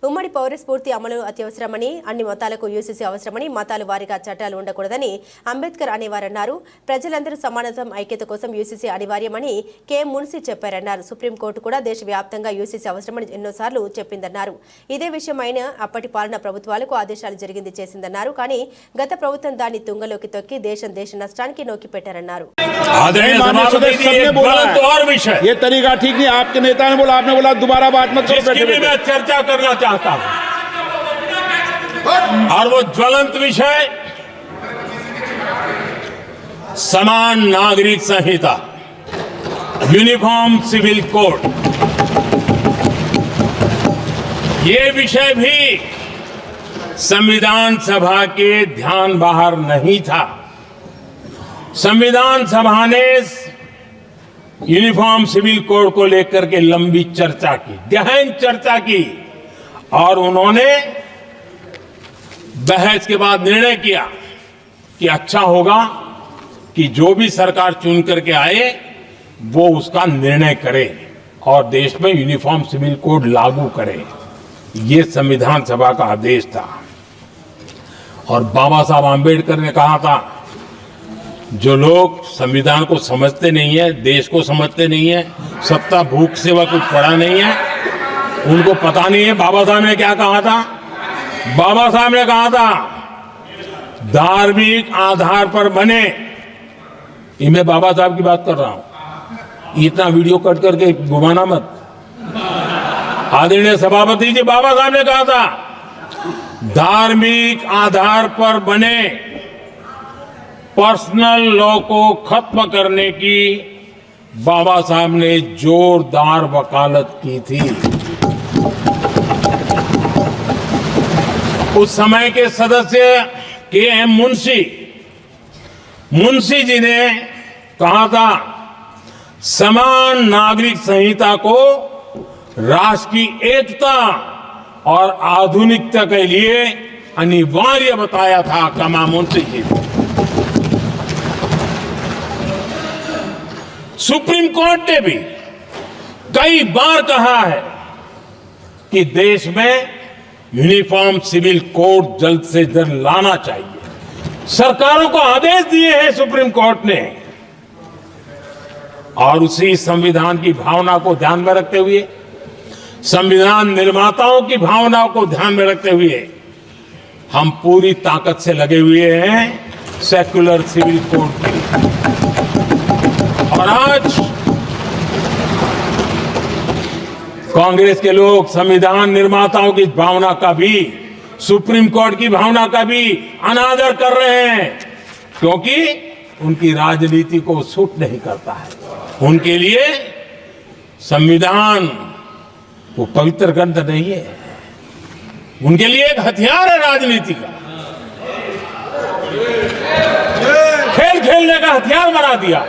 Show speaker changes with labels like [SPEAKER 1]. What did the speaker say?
[SPEAKER 1] ఉమ్మడి పౌర స్ఫూర్తి అమలు అత్యవసరమని, అన్ని మతాలకు యూసీసీ అవసరమని, మతాల వారీగా చట్టాలు ఉండకూడదని అంబేద్కర్ అనేవారన్నారు. ప్రజలందరూ సమానత్వం, ఐక్యత కోసం యూసీసీ అనివార్యమని కె మున్సి చెప్పారన్నారు. సుప్రీంకోర్టు కూడా దేశవ్యాప్తంగా యూసీసీ అవసరమని ఎన్నోసార్లు చెప్పిందన్నారు. ఇదే విషయమైన అప్పటి పాలనా ప్రభుత్వాలకు ఆదేశాలు జరిగింది చేసిందన్నారు. కానీ గత ప్రభుత్వం దాన్ని తుంగలోకి తొక్కి దేశ నష్టానికి నొక్కి పెట్టారన్నారు.
[SPEAKER 2] ये तरीका ठीक नहीं। आपके नेता ने बोला, आपने बोला दोबारा बात मत करो।
[SPEAKER 3] मैं चर्चा करना चाहता हूं और वो ज्वलंत विषय समान नागरिक संहिता, यूनिफॉर्म सिविल कोड। ये विषय भी संविधान सभा के ध्यान बाहर नहीं था। संविधान सभा ने यूनिफॉर्म सिविल कोड को लेकर के लंबी चर्चा की, गहन चर्चा की और उन्होंने बहस के बाद निर्णय किया कि अच्छा होगा कि जो भी सरकार चुन करके आए वो उसका निर्णय करे और देश में यूनिफॉर्म सिविल कोड लागू करे। ये संविधान सभा का आदेश था। और बाबा साहब आंबेडकर ने कहा था, जो लोग संविधान को समझते नहीं है, देश को समझते नहीं है, सत्ता भूख सेवा कुछ पढ़ा नहीं है, उनको पता नहीं है बाबा साहब ने क्या कहा था। बाबा साहब ने कहा था धार्मिक आधार पर बने। ये मैं बाबा साहब की बात कर रहा हूं, इतना वीडियो कट करके घुमाना मत। आदरणीय सभापति जी, बाबा साहब ने कहा था धार्मिक आधार पर बने पर्सनल लॉ को खत्म करने की बाबा साहब ने जोरदार वकालत की थी। उस समय के सदस्य के एम मुंशी जी ने कहा था समान नागरिक संहिता को राष्ट्र की एकता और आधुनिकता के लिए अनिवार्य बताया था। कमा मुंशी जी ने। सुप्रीम कोर्ट ने भी कई बार कहा है कि देश में यूनिफॉर्म सिविल कोड जल्द से जल्द लाना चाहिए। सरकारों को आदेश दिए हैं सुप्रीम कोर्ट ने। और उसी संविधान की भावना को ध्यान में रखते हुए, संविधान निर्माताओं की भावनाओं को ध्यान में रखते हुए हम पूरी ताकत से लगे हुए हैं सेक्युलर सिविल कोड के लिए। और आज कांग्रेस के लोग संविधान निर्माताओं की भावना का भी, सुप्रीम कोर्ट की भावना का भी अनादर कर रहे हैं, क्योंकि उनकी राजनीति को सूट नहीं करता है। उनके लिए संविधान वो पवित्र ग्रंथ नहीं है, उनके लिए एक हथियार है राजनीति का। खेल खेलने का हथियार बना दिया।